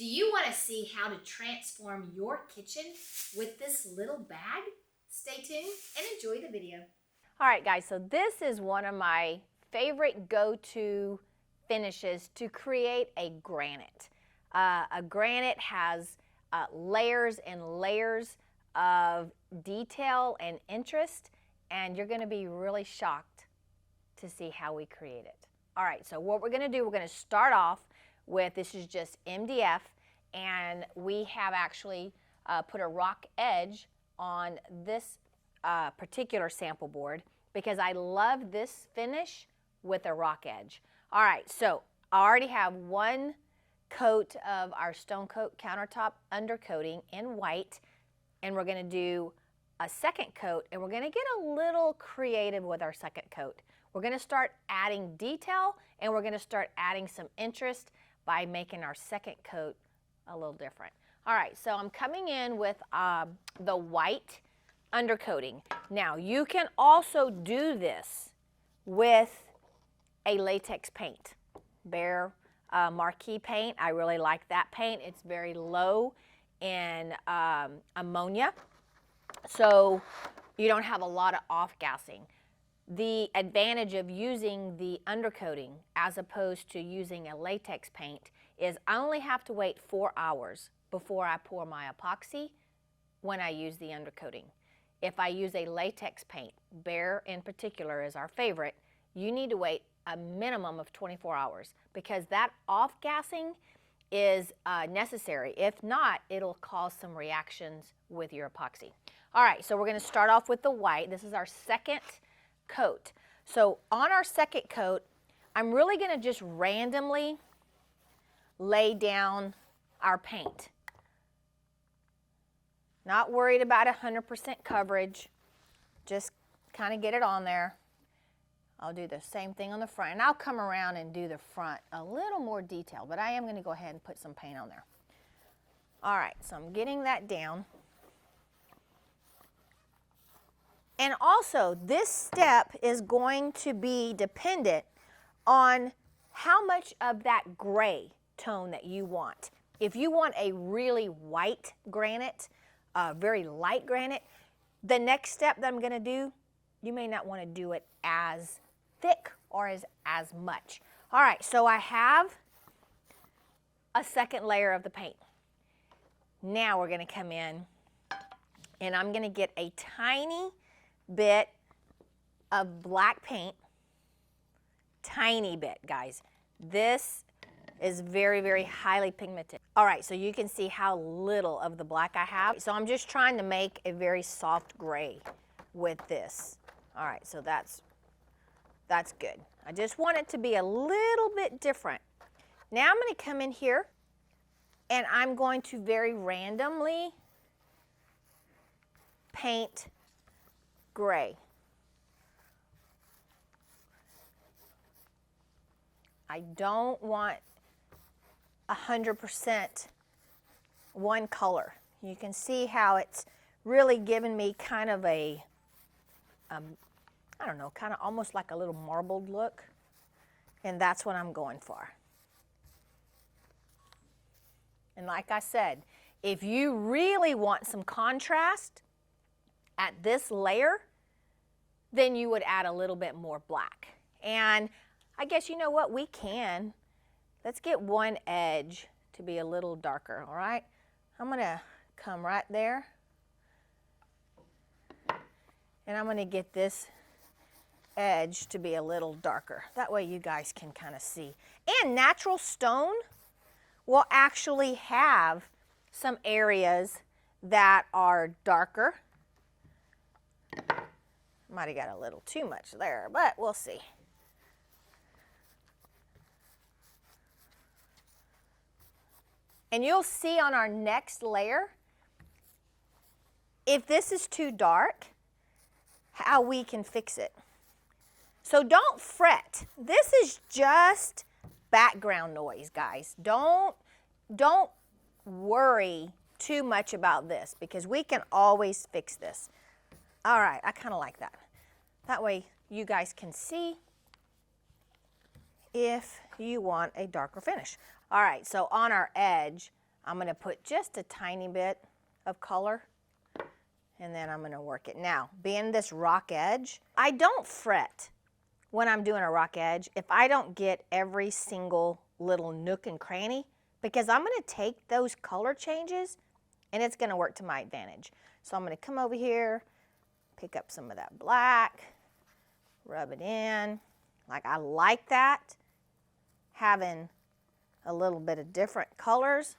Do you want to see how to transform your kitchen with this little bag? Stay tuned and enjoy the video. All right, guys, so this is one of my favorite go-to finishes to create a granite. A granite has layers and layers of detail and interest, and you're going to be really shocked to see how we create it. All right, so what we're going to do, we're going to start off with, this is just MDF, and we have actually put a rock edge on this particular sample board because I love this finish with a rock edge. All right, so I already have one coat of our Stone Coat Countertop undercoating in white, and we're going to do a second coat, and we're going to get a little creative with our second coat. We're going to start adding detail, and we're going to start adding some interest by making our second coat a little different. All right, so I'm coming in with the white undercoating. Now, you can also do this with a latex paint, bare marquee paint. I really like that paint. It's very low in ammonia, so you don't have a lot of off-gassing. The advantage of using the undercoating as opposed to using a latex paint is I only have to wait 4 hours before I pour my epoxy when I use the undercoating. If I use a latex paint, bare in particular is our favorite, you need to wait a minimum of 24 hours because that off-gassing is necessary. If not, it'll cause some reactions with your epoxy. All right, so we're going to start off with the white. This is our second coat. So on our second coat, I'm really going to just randomly lay down our paint. Not worried about 100% coverage, just kind of get it on there. I'll do the same thing on the front, and I'll come around and do the front a little more detail, but I am going to go ahead and put some paint on there. All right, so I'm getting that down. And also, this step is going to be dependent on how much of that gray tone that you want. If you want a really white granite, very light granite, the next step that I'm going to do, you may not want to do it as thick or as much. All right, so I have a second layer of the paint. Now we're going to come in and I'm going to get a tiny bit of black paint, tiny bit, guys. This is very, very highly pigmented. All right, so you can see how little of the black I have. So I'm just trying to make a very soft gray with this. All right, so that's good. I just want it to be a little bit different. Now I'm going to come in here and I'm going to very randomly paint gray. I don't want 100% one color. You can see how it's really given me kind of a, I don't know, kind of almost like a little marbled look. And that's what I'm going for. And like I said, if you really want some contrast at this layer, then you would add a little bit more black. And I guess you know what, we can. Let's get one edge to be a little darker, all right? I'm gonna come right there. And I'm gonna get this edge to be a little darker. That way you guys can kind of see. And natural stone will actually have some areas that are darker. Might have got a little too much there, but we'll see. And you'll see on our next layer, if this is too dark, how we can fix it. So don't fret. This is just background noise, guys. Don't worry too much about this because we can always fix this. All right, I kind of like that. That way you guys can see if you want a darker finish. All right, so on our edge, I'm going to put just a tiny bit of color, and then I'm going to work it. Now, being this rock edge, I don't fret when I'm doing a rock edge if I don't get every single little nook and cranny, because I'm going to take those color changes and it's going to work to my advantage. So I'm going to come over here, pick up some of that black, rub it in. Like, I like that, having a little bit of different colors,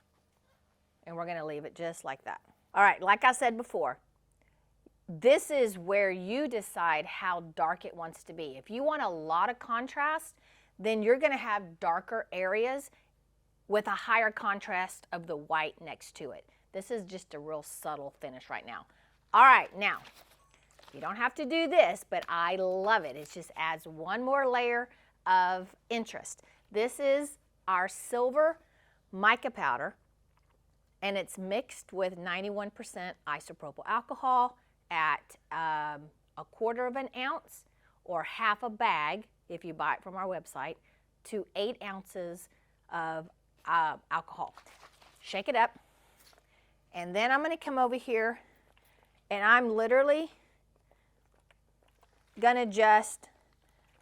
and we're going to leave it just like that. All right, like I said before, this is where you decide how dark it wants to be. If you want a lot of contrast, then you're going to have darker areas with a higher contrast of the white next to it. This is just a real subtle finish right now. All right, now, you don't have to do this, but I love it. It just adds one more layer of interest. This is our silver mica powder, and it's mixed with 91% isopropyl alcohol at 1/4 of an ounce or half a bag, if you buy it from our website, to 8 ounces of alcohol. Shake it up, and then I'm going to come over here, and I'm literally going to just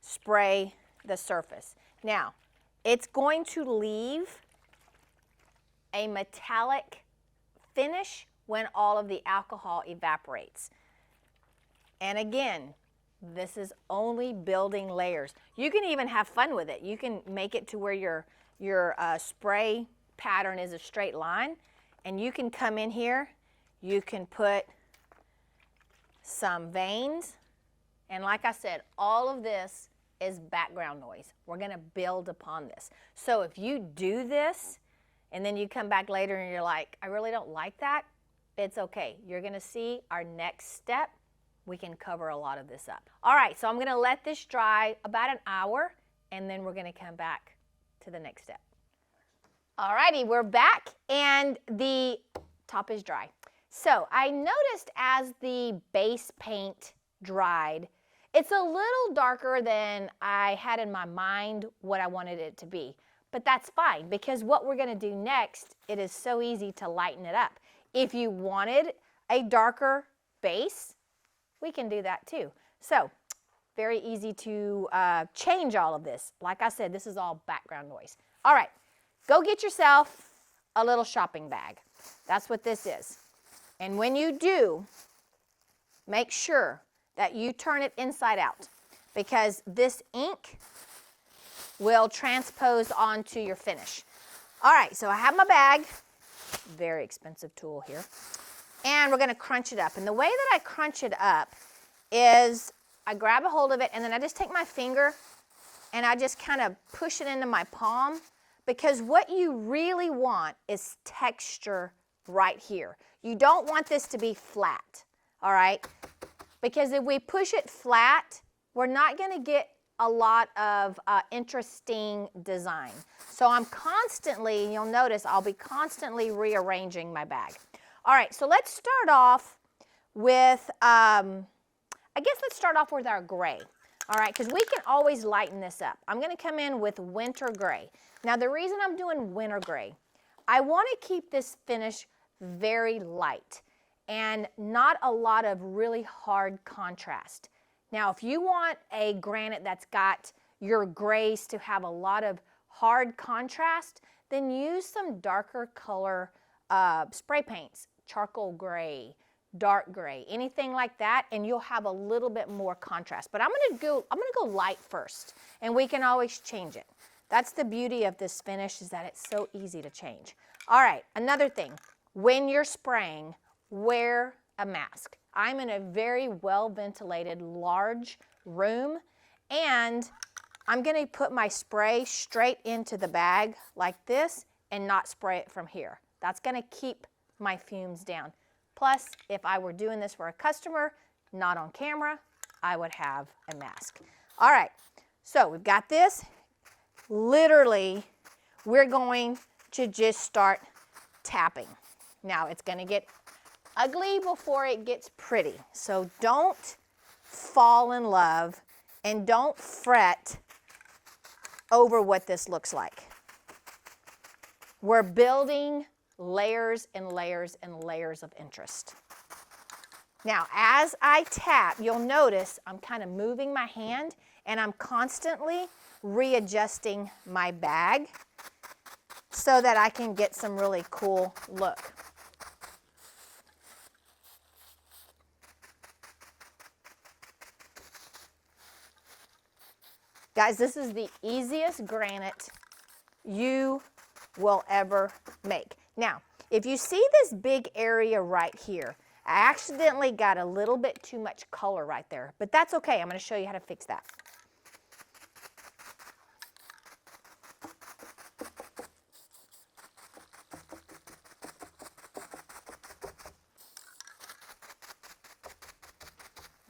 spray the surface. Now, it's going to leave a metallic finish when all of the alcohol evaporates. And again, this is only building layers. You can even have fun with it. You can make it to where your spray pattern is a straight line, and you can come in here, you can put some veins, and like I said, all of this is background noise. We're going to build upon this. So if you do this and then you come back later and you're like, I really don't like that, it's okay. You're going to see our next step. We can cover a lot of this up. All right, so I'm going to let this dry about an hour, and then we're going to come back to the next step. All righty, we're back, and the top is dry. So I noticed as the base paint dried, it's a little darker than I had in my mind what I wanted it to be. But that's fine, because what we're going to do next, it is so easy to lighten it up. If you wanted a darker base, we can do that too. So very easy to change all of this. Like I said, this is all background noise. All right, go get yourself a little shopping bag. That's what this is. And when you do, make sure that you turn it inside out, because this ink will transpose onto your finish. All right, so I have my bag, very expensive tool here, and we're going to crunch it up. And the way that I crunch it up is I grab a hold of it, and then I just take my finger and I just kind of push it into my palm, because what you really want is texture right here. You don't want this to be flat, all right? Because if we push it flat, we're not going to get a lot of interesting design. So I'm constantly, you'll notice I'll be constantly rearranging my bag. All right, so let's start off with, I guess let's start off with our gray. All right, because we can always lighten this up. I'm going to come in with winter gray. Now the reason I'm doing winter gray, I want to keep this finish very light and not a lot of really hard contrast. Now, if you want a granite that's got your grays to have a lot of hard contrast, then use some darker color spray paints, charcoal gray, dark gray, anything like that, and you'll have a little bit more contrast. But I'm gonna go light first, and we can always change it. That's the beauty of this finish, is that it's so easy to change. All right, another thing, when you're spraying, wear a mask. I'm in a very well-ventilated, large room, and I'm going to put my spray straight into the bag like this and not spray it from here. That's going to keep my fumes down. Plus, if I were doing this for a customer, not on camera, I would have a mask. All right, so we've got this. Literally, we're going to just start tapping. Now, it's going to get ugly before it gets pretty. So don't fall in love and don't fret over what this looks like. We're building layers and layers and layers of interest. Now, as I tap, you'll notice I'm kind of moving my hand and I'm constantly readjusting my bag so that I can get some really cool look. Guys, this is the easiest granite you will ever make. Now, if you see this big area right here, I accidentally got a little bit too much color right there, but that's okay. I'm going to show you how to fix that.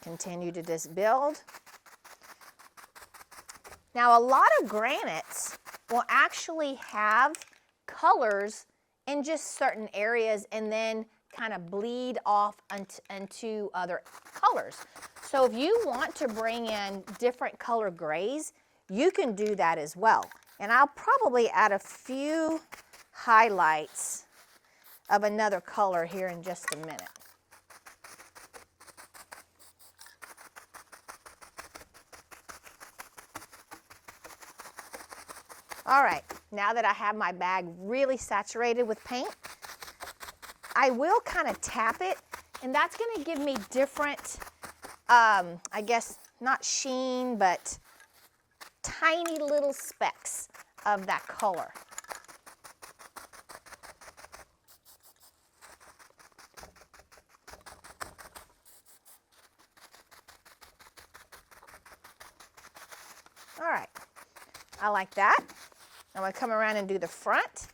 Continue to just build. Now, a lot of granites will actually have colors in just certain areas and then kind of bleed off into other colors. So if you want to bring in different color grays, you can do that as well. And I'll probably add a few highlights of another color here in just a minute. All right, now that I have my bag really saturated with paint, I will kind of tap it, and that's going to give me different, I guess, not sheen, but tiny little specks of that color. All right, I like that. I'm going to come around and do the front.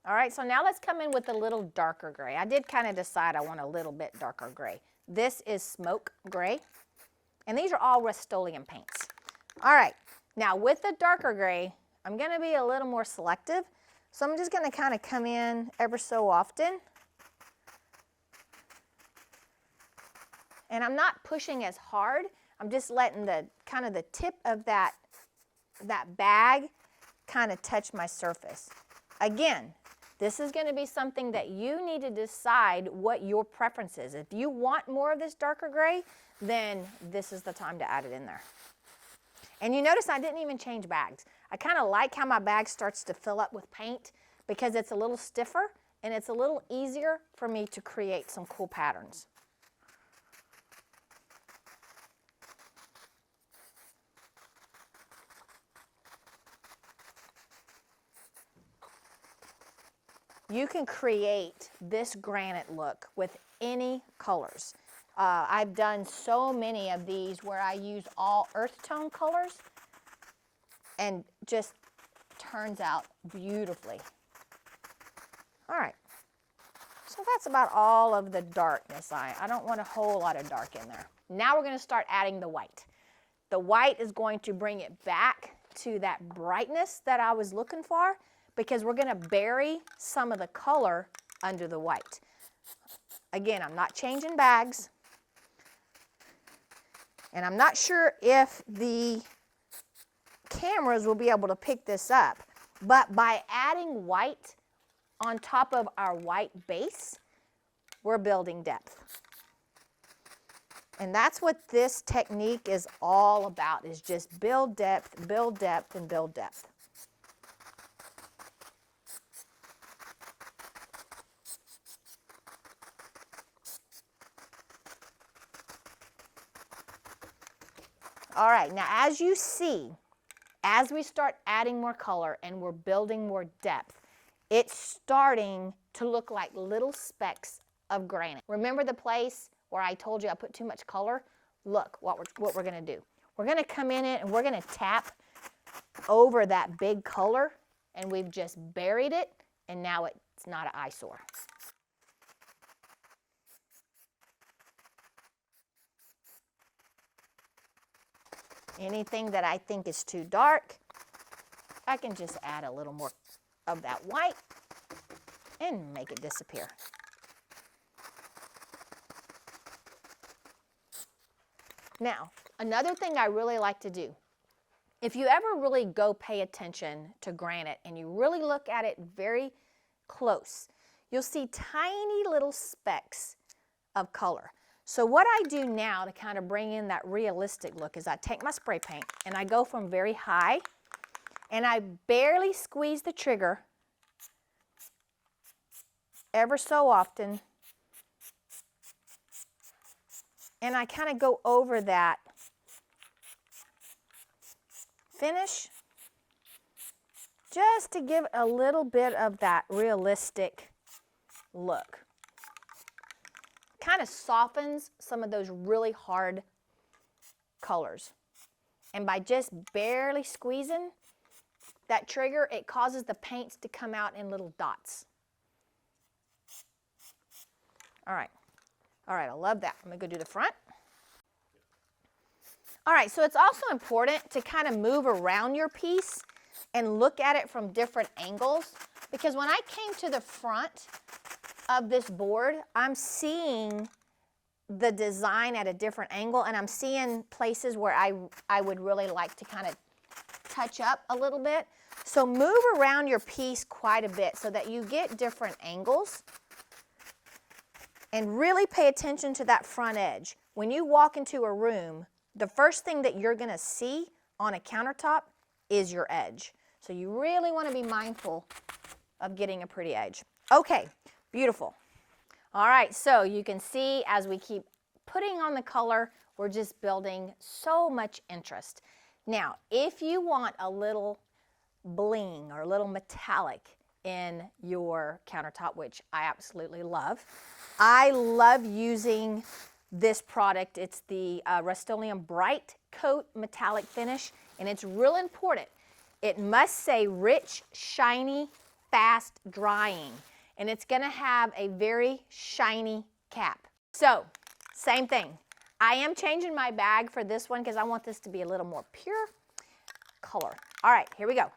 All right, so now let's come in with a little darker gray. I did kind of decide I want a little bit darker gray. This is smoke gray, and these are all Rust-Oleum paints. All right, now with the darker gray, I'm going to be a little more selective, so I'm just going to kind of come in ever so often. And I'm not pushing as hard. I'm just letting the kind of the tip of that bag kind of touch my surface. Again, this is going to be something that you need to decide what your preference is. If you want more of this darker gray, then this is the time to add it in there. And you notice I didn't even change bags. I kind of like how my bag starts to fill up with paint because it's a little stiffer and it's a little easier for me to create some cool patterns. You can create this granite look with any colors. I've done so many of these where I use all earth tone colors and just turns out beautifully. All right, so that's about all of the darkness. I don't want a whole lot of dark in there. Now we're going to start adding the white. The white is going to bring it back to that brightness that I was looking for, because we're going to bury some of the color under the white. Again, I'm not changing bags. And I'm not sure if the cameras will be able to pick this up, but by adding white on top of our white base, we're building depth. And that's what this technique is all about, is just build depth, and build depth. All right, now as you see, as we start adding more color and we're building more depth, it's starting to look like little specks of granite. Remember the place where I told you I put too much color? Look what we're going to do. We're going to come in it and we're going to tap over that big color, and we've just buried it, and now it's not an eyesore. Anything that I think is too dark, I can just add a little more of that white and make it disappear. Now, another thing I really like to do, if you ever really go pay attention to granite and you really look at it very close, you'll see tiny little specks of color. So what I do now to kind of bring in that realistic look is I take my spray paint and I go from very high and I barely squeeze the trigger ever so often, and I kind of go over that finish just to give a little bit of that realistic look. Kind of softens some of those really hard colors. And by just barely squeezing that trigger, it causes the paints to come out in little dots. All right, I love that. I'm gonna go do the front. All right, so it's also important to kind of move around your piece and look at it from different angles, because when I came to the front of this board, I'm seeing the design at a different angle, and I'm seeing places where I would really like to kind of touch up a little bit. So move around your piece quite a bit so that you get different angles. And really pay attention to that front edge. When you walk into a room, the first thing that you're going to see on a countertop is your edge. So you really want to be mindful of getting a pretty edge. Okay, beautiful. All right, so you can see as we keep putting on the color, we're just building so much interest. Now, if you want a little bling or a little metallic in your countertop, which I absolutely love, I love using this product. It's the Rust-Oleum Bright Coat Metallic Finish, and it's real important. It must say rich, shiny, fast drying, and it's going to have a very shiny cap. So, same thing. I am changing my bag for this one because I want this to be a little more pure color. All right, here we go.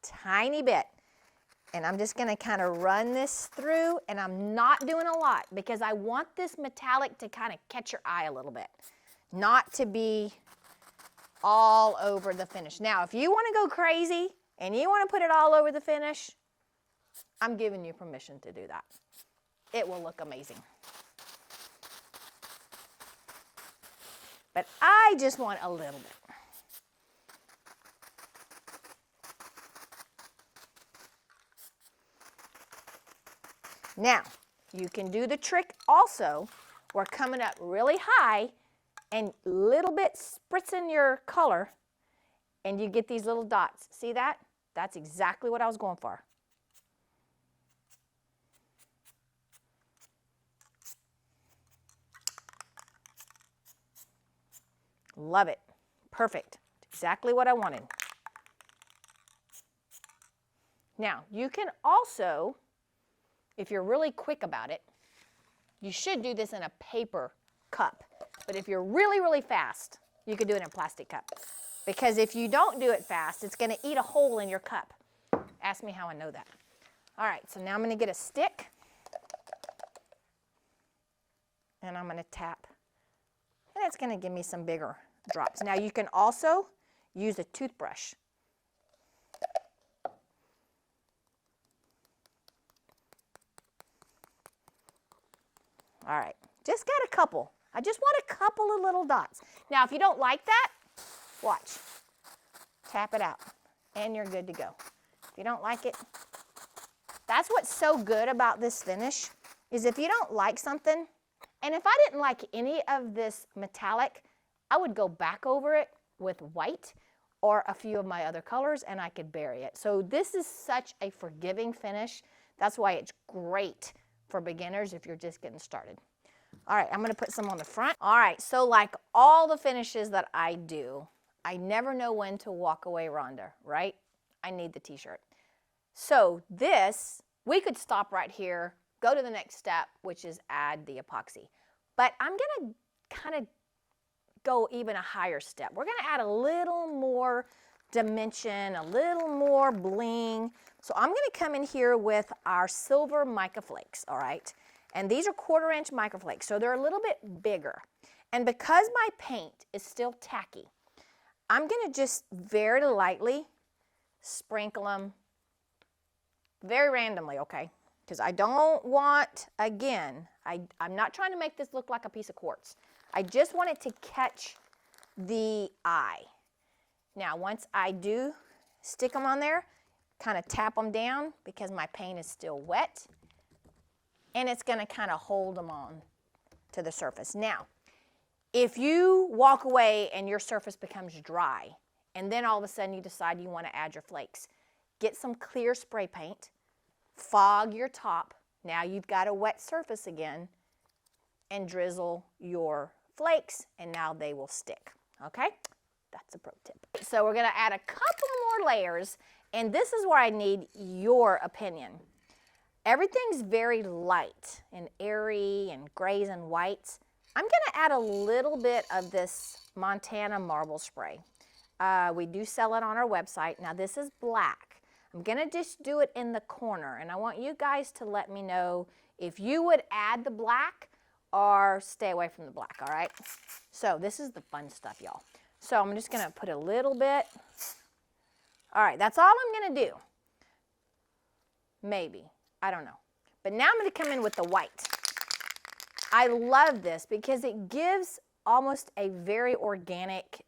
Tiny bit. And I'm just going to kind of run this through, and I'm not doing a lot because I want this metallic to kind of catch your eye a little bit, not to be all over the finish. Now, if you want to go crazy and you want to put it all over the finish, I'm giving you permission to do that. It will look amazing. But I just want a little bit. Now, you can do the trick also. We're coming up really high and little bit spritzing your color, and you get these little dots. See that? That's exactly what I was going for. Love it. Perfect. Exactly what I wanted. Now, you can also, if you're really quick about it, you should do this in a paper cup. But if you're really, really fast, you could do it in a plastic cup. Because if you don't do it fast, it's going to eat a hole in your cup. Ask me how I know that. All right, so now I'm going to get a stick. And I'm going to tap. And it's going to give me some bigger drops. Now you can also use a toothbrush. All right, just got a couple. I just want a couple of little dots. Now, if you don't like that, watch. Tap it out, and you're good to go. If you don't like it, that's what's so good about this finish, is if you don't like something, and if I didn't like any of this metallic, I would go back over it with white or a few of my other colors, and I could bury it. So this is such a forgiving finish. That's why it's great for beginners if you're just getting started. All right, I'm going to put some on the front. All right, so like all the finishes that I do, I never know when to walk away, Rhonda, right? I need the t-shirt. So this, we could stop right here, go to the next step, which is add the epoxy. But I'm going to kind of go even a higher step. We're going to add a little more dimension, a little more bling. So I'm gonna come in here with our silver mica flakes, all right? And these are 1/4 inch mica flakes, so they're a little bit bigger. And because my paint is still tacky, I'm gonna just very lightly sprinkle them very randomly, okay? Because I don't want, again, I'm not trying to make this look like a piece of quartz. I just want it to catch the eye. Now, once I do stick them on there, kind of tap them down because my paint is still wet, and it's gonna kind of hold them on to the surface. Now, if you walk away and your surface becomes dry, and then all of a sudden you decide you want to add your flakes, get some clear spray paint, fog your top. Now you've got a wet surface again, and drizzle your flakes, and now they will stick, okay? That's a pro tip. So we're gonna add a couple more layers, and this is where I need your opinion. Everything's very light and airy and grays and whites. I'm gonna add a little bit of this Montana marble spray. We do sell it on our website. Now this is black. I'm gonna just do it in the corner, and I want you guys to let me know if you would add the black or stay away from the black, all right? So this is the fun stuff, y'all. So I'm just gonna put a little bit. All right, that's all I'm gonna do. Maybe, I don't know. But now I'm gonna come in with the white. I love this because it gives almost a very organic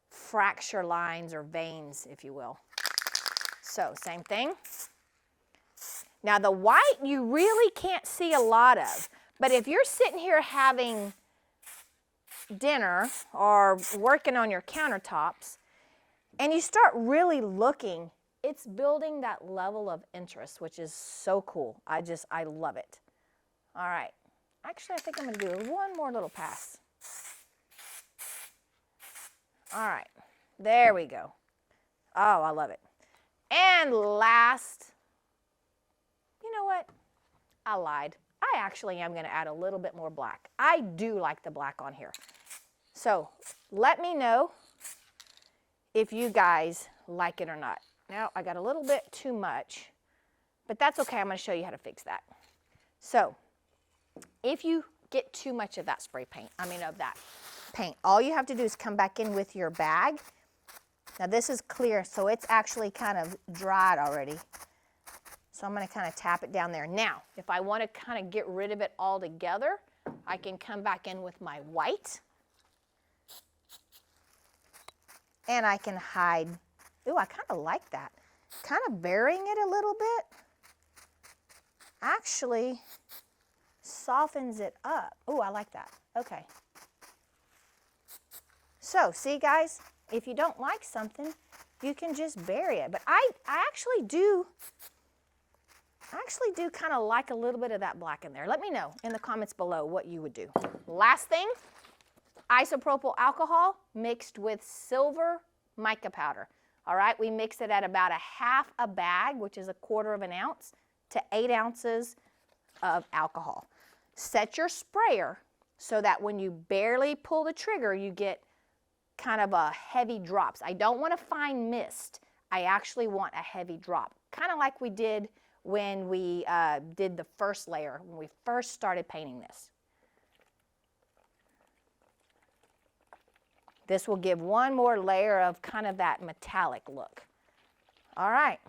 fracture lines or veins, if you will. So same thing. Now the white you really can't see a lot of, but if you're sitting here having dinner or working on your countertops and you start really looking, it's building that level of interest, which is so cool. I love it. All right, actually I think I'm gonna do one more little pass. All right, there we go. Oh, I love it. And last, you know what? I lied. I actually am gonna add a little bit more black. I do like the black on here. So let me know if you guys like it or not. Now I got a little bit too much, but that's okay. I'm gonna show you how to fix that. So if you get too much of that spray paint, of that paint, all you have to do is come back in with your bag. Now this is clear, so it's actually kind of dried already. So I'm gonna kind of tap it down there. Now, if I wanna kind of get rid of it all together, I can come back in with my white. And I can hide. Ooh, I kind of like that. Kind of burying it a little bit actually softens it up. Ooh, I like that. Okay. So, see guys, if you don't like something, you can just bury it. But I actually do kind of like a little bit of that black in there. Let me know in the comments below what you would do. Last thing, isopropyl alcohol mixed with silver mica powder. All right, we mix it at about 1/2 a bag, which is 1/4 ounce, to 8 ounces of alcohol. Set your sprayer so that when you barely pull the trigger, you get kind of a heavy drops. I don't want a fine mist. I actually want a heavy drop, kind of like we did when we did the first layer, when we first started painting this. This will give one more layer of kind of that metallic look. All right.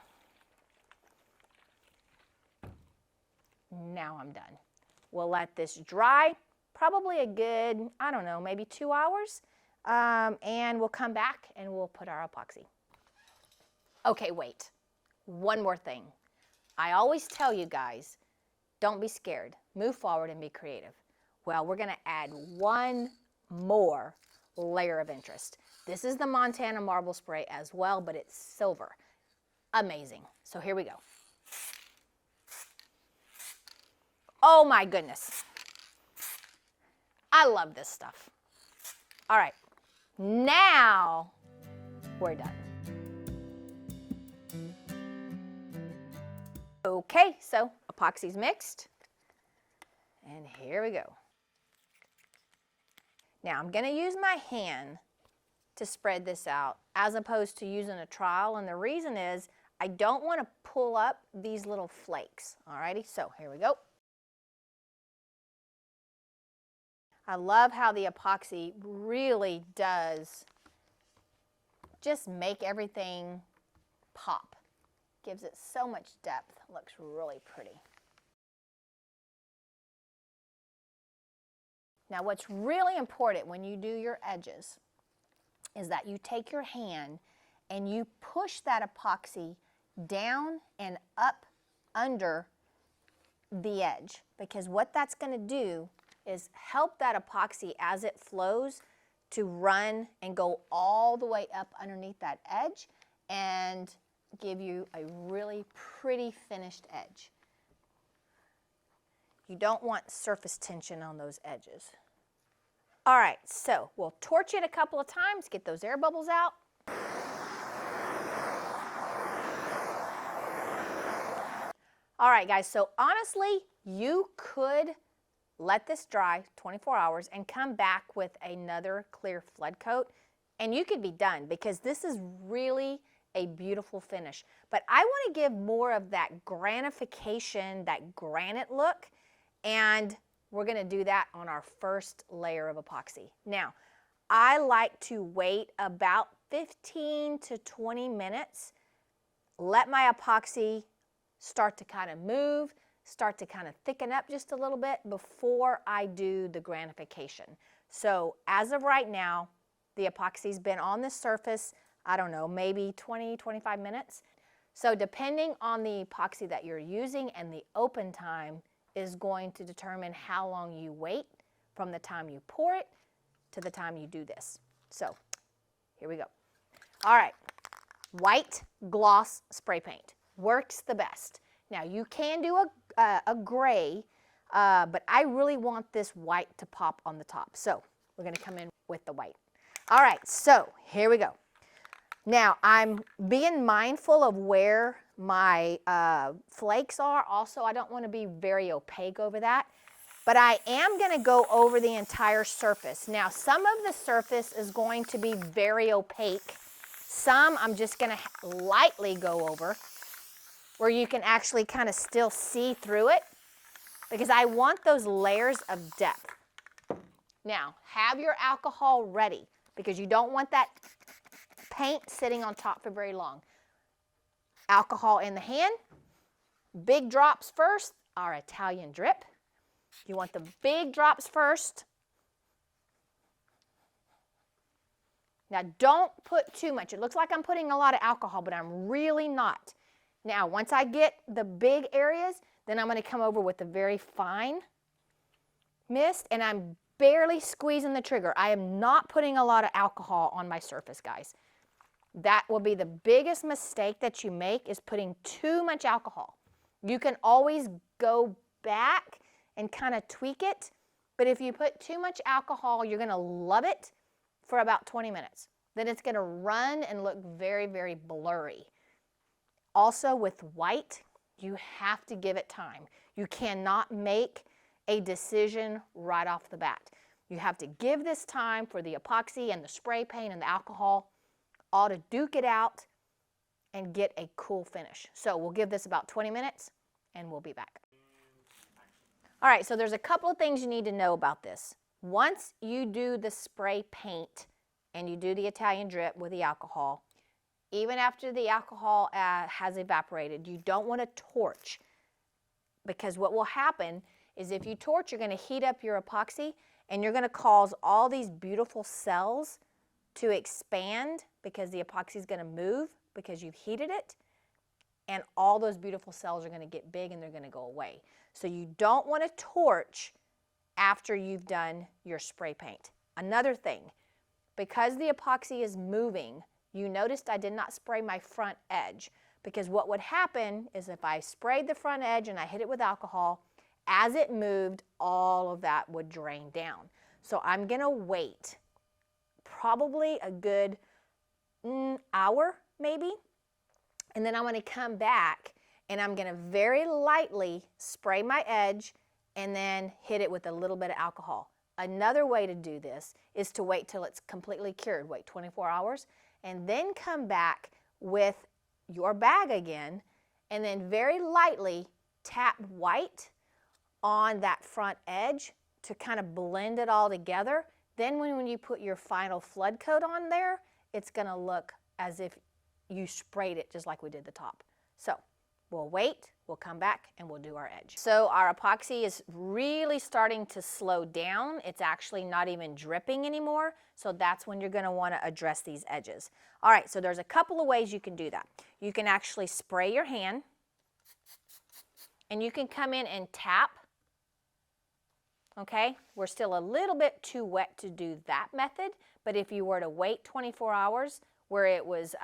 Now I'm done. We'll let this dry, probably a good, I don't know, maybe 2 hours. And we'll come back and we'll put our epoxy. Okay, wait. One more thing. I always tell you guys, don't be scared. Move forward and be creative. Well, we're going to add one more layer of interest. This is the Montana marble spray as well, but it's silver. Amazing. So here we go. Oh my goodness. I love this stuff. All right, now we're done. Okay, so epoxy's mixed, and here we go. Now I'm gonna use my hand to spread this out as opposed to using a trowel, and the reason is I don't want to pull up these little flakes. Alrighty, so here we go. I love how the epoxy really does just make everything pop. Gives it so much depth. Looks really pretty. Now what's really important when you do your edges is that you take your hand and you push that epoxy down and up under the edge, because what that's going to do is help that epoxy as it flows to run and go all the way up underneath that edge and give you a really pretty finished edge. You don't want surface tension on those edges. All right, so we'll torch it a couple of times, get those air bubbles out. All right, guys, so honestly, you could let this dry 24 hours and come back with another clear flood coat, and you could be done, because this is really a beautiful finish. But I want to give more of that granification, that granite look, and we're going to do that on our first layer of epoxy. Now, I like to wait about 15 to 20 minutes, let my epoxy start to kind of move, start to kind of thicken up just a little bit before I do the granification. So as of right now, the epoxy's been on the surface, I don't know, maybe 20, 25 minutes. So depending on the epoxy that you're using and the open time is going to determine how long you wait from the time you pour it to the time you do this. So here we go. All right, white gloss spray paint works the best. Now you can do a gray, but I really want this white to pop on the top. So we're going to come in with the white. All right, so here we go. Now I'm being mindful of where my flakes are. Also, I don't want to be very opaque over that, but I am going to go over the entire surface. Now some of the surface is going to be very opaque. Some I'm just going to lightly go over, where you can actually kind of still see through it, because I want those layers of depth. Now, have your alcohol ready, because you don't want that paint sitting on top for very long. Alcohol in the hand, big drops first, our Italian drip. You want the big drops first. Now, don't put too much. It looks like I'm putting a lot of alcohol, but I'm really not. Now, once I get the big areas, then I'm going to come over with a very fine mist, and I'm barely squeezing the trigger. I am not putting a lot of alcohol on my surface, guys. That will be the biggest mistake that you make, is putting too much alcohol. You can always go back and kind of tweak it, but if you put too much alcohol, you're going to love it for about 20 minutes. Then it's going to run and look very, very blurry. Also with white, you have to give it time. You cannot make a decision right off the bat. You have to give this time for the epoxy and the spray paint and the alcohol all to duke it out and get a cool finish. So we'll give this about 20 minutes and we'll be back. All right, so there's a couple of things you need to know about this. Once you do the spray paint and you do the Italian drip with the alcohol, even after the alcohol has evaporated, you don't want to torch, because what will happen is if you torch, you're going to heat up your epoxy and you're going to cause all these beautiful cells to expand, because the epoxy is going to move because you've heated it, and all those beautiful cells are going to get big and they're going to go away. So you don't want to torch after you've done your spray paint. Another thing, because the epoxy is moving, you noticed I did not spray my front edge, because what would happen is if I sprayed the front edge and I hit it with alcohol, as it moved, all of that would drain down. So I'm going to wait probably a good hour maybe, and then I'm going to come back and I'm going to very lightly spray my edge and then hit it with a little bit of alcohol. Another way to do this is to wait till it's completely cured. Wait 24 hours and then come back with your bag again, and then very lightly tap white on that front edge to kind of blend it all together. Then when you put your final flood coat on there, it's going to look as if you sprayed it just like we did the top. So we'll wait, we'll come back, and we'll do our edge. So our epoxy is really starting to slow down. It's actually not even dripping anymore. So that's when you're going to want to address these edges. All right, so there's a couple of ways you can do that. You can actually spray your hand, and you can come in and tap. Okay, we're still a little bit too wet to do that method, but if you were to wait 24 hours where it was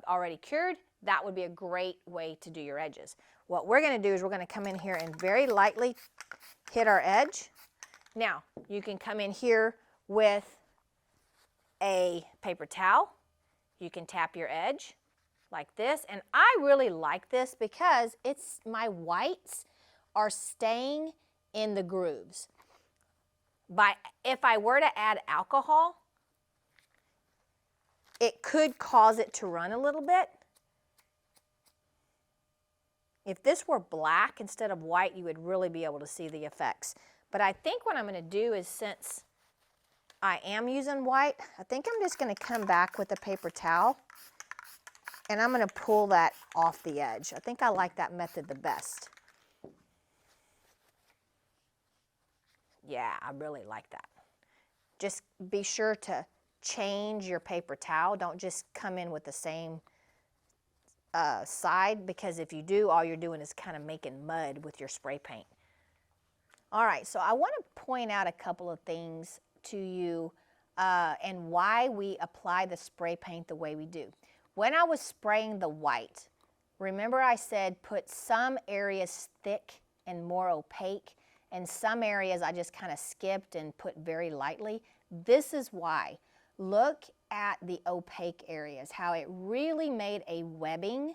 already cured, that would be a great way to do your edges. What we're going to do is we're going to come in here and very lightly hit our edge. Now, you can come in here with a paper towel. You can tap your edge like this, and I really like this because my whites are staying in the grooves. If I were to add alcohol, it could cause it to run a little bit. If this were black instead of white, you would really be able to see the effects. But I think what I'm going to do is, since I am using white, I think I'm just going to come back with a paper towel, and I'm going to pull that off the edge. I think I like that method the best. Yeah, I really like that. Just be sure to change your paper towel. Don't just come in with the same side, because if you do, all you're doing is kind of making mud with your spray paint. All right, so I want to point out a couple of things to you and why we apply the spray paint the way we do. When I was spraying the white, remember I said put some areas thick and more opaque, and some areas I just kind of skipped and put very lightly. This is why. Look at the opaque areas, how it really made a webbing.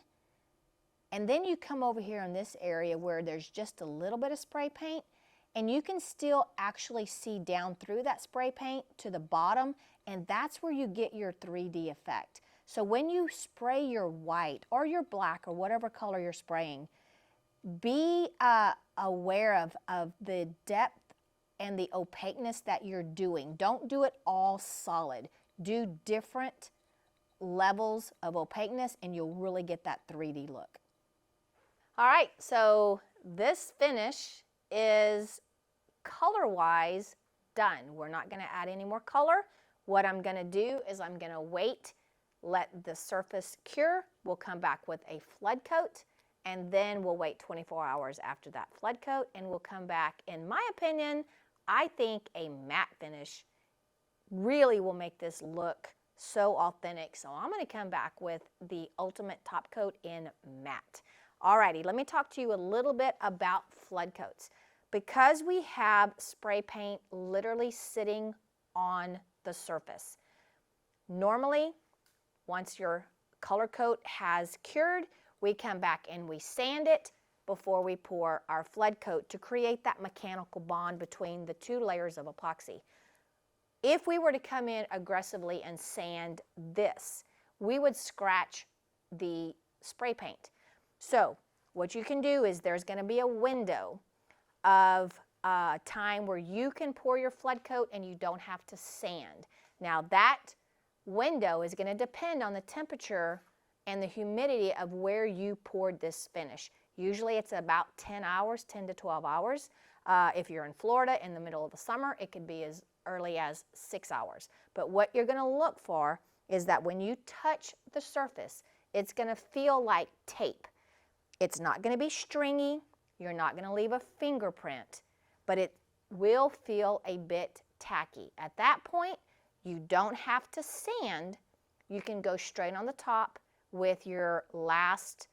And then you come over here in this area where there's just a little bit of spray paint, and you can still actually see down through that spray paint to the bottom, and that's where you get your 3D effect. So when you spray your white or your black or whatever color you're spraying, be aware of the depth and the opaqueness that you're doing. Don't do it all solid. Do different levels of opaqueness, and you'll really get that 3D look. All right, so this finish is color-wise done. We're not going to add any more color. What I'm going to do is I'm going to wait, let the surface cure. We'll come back with a flood coat, and then we'll wait 24 hours after that flood coat, and we'll come back. In my opinion, I think a matte finish really will make this look so authentic. So I'm going to come back with the ultimate top coat in matte. Alrighty, let me talk to you a little bit about flood coats. Because we have spray paint literally sitting on the surface, normally once your color coat has cured, we come back and we sand it before we pour our flood coat to create that mechanical bond between the two layers of epoxy. If we were to come in aggressively and sand this, we would scratch the spray paint. So what you can do is there's going to be a window of time where you can pour your flood coat and you don't have to sand. Now that window is going to depend on the temperature and the humidity of where you poured this finish. Usually it's about 10 hours, 10 to 12 hours. If you're in Florida in the middle of the summer, it could be as early as 6 hours. But what you're going to look for is that when you touch the surface, it's going to feel like tape. It's not going to be stringy. You're not going to leave a fingerprint, but it will feel a bit tacky. At that point, you don't have to sand. You can go straight on the top with your last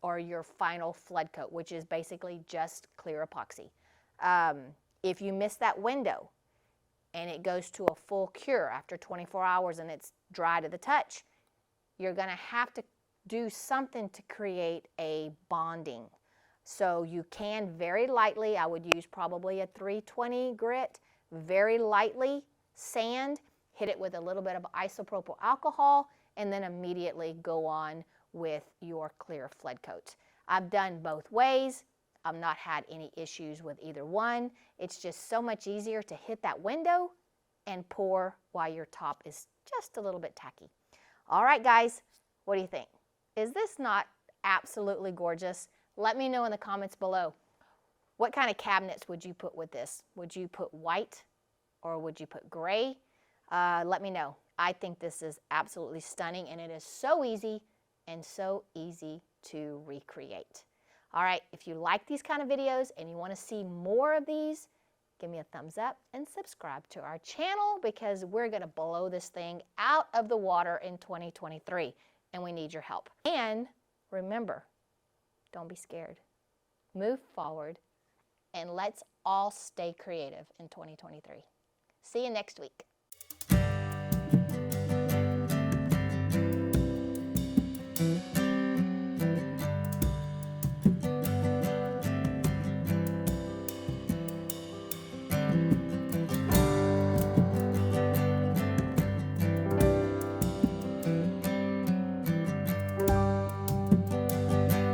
or your final flood coat, which is basically just clear epoxy. If you miss that window and it goes to a full cure after 24 hours and it's dry to the touch, you're going to have to do something to create a bonding. So you can very lightly, I would use probably a 320 grit, very lightly sand, hit it with a little bit of isopropyl alcohol, and then immediately go on with your clear flood coat. I've done both ways. I've not had any issues with either one. It's just so much easier to hit that window and pour while your top is just a little bit tacky. All right, guys, what do you think? Is this not absolutely gorgeous? Let me know in the comments below. What kind of cabinets would you put with this? Would you put white or would you put gray? Let me know. I think this is absolutely stunning, and it is so easy and so easy to recreate. All right, if you like these kind of videos and you want to see more of these, give me a thumbs up and subscribe to our channel, because we're going to blow this thing out of the water in 2023, and we need your help. And remember, don't be scared. Move forward, and let's all stay creative in 2023. See you next week.